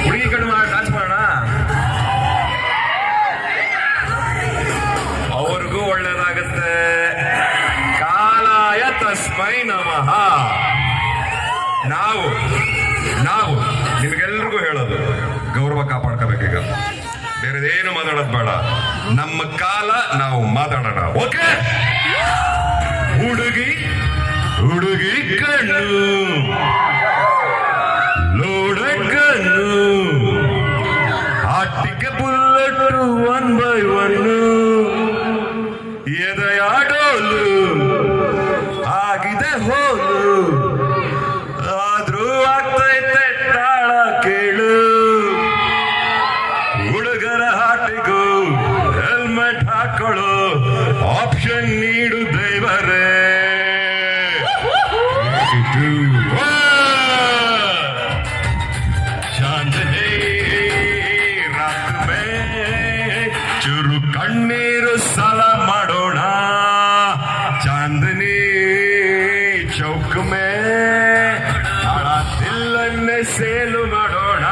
ಹುಡುಗಿ ಕಡೆ ಡಾನ್ಸ್ ಮಾಡೋಣ, ಅವ್ರಿಗೂ ಒಳ್ಳೇದಾಗತ್ತೆ. ಕಾಲಾಯ ತಸ್ಮೈ ನಮಃ. ನಾವು ನಿಮ್ಗೆಲ್ರಿಗೂ ಹೇಳೋದು, ಗೌರವ ಕಾಪಾಡ್ಕೋಬೇಕೀಗ. ಬೇರೆದೇನು ಮಾತಾಡೋದು ಬೇಡ, ನಮ್ಮ ಕಾಲ ನಾವು ಮಾತಾಡೋಣ. ಓಕೆ? ಹುಡುಗಿ ಕಣ್ಣು ಲೋಡ ಕಣ್ಣು, ಆಟಿಕೆ ಬುಲ್ಲಟ್ಟು 1 by 1, ಎದೆಯಾಡೋಲು ಆಗಿದೆ ಹೋಲು, ಆದ್ರೂ ಆಗ್ತೈತೆ ತಾಳ ಕೇಳು. ಹುಡುಗರ ಹಾಟಿಗೂ ಹೆಲ್ಮೆಟ್ ಹಾಕೊಳ್ಳೋ ಆಪ್ಷನ್ ನೀಡು ದೈವರೇ. ಚಾಂದನಿ ರಾತ್ ಮೇ ಚುರು ಕಣ್ಣೀರು ಸಾಲ ಮಾಡೋಣ, ಚಾಂದನಿ ಚೌಕ್ ಮೇ ಹಣ ದಿಲ್ಲನ್ನೇ ಸೇಲು ಮಾಡೋಣ.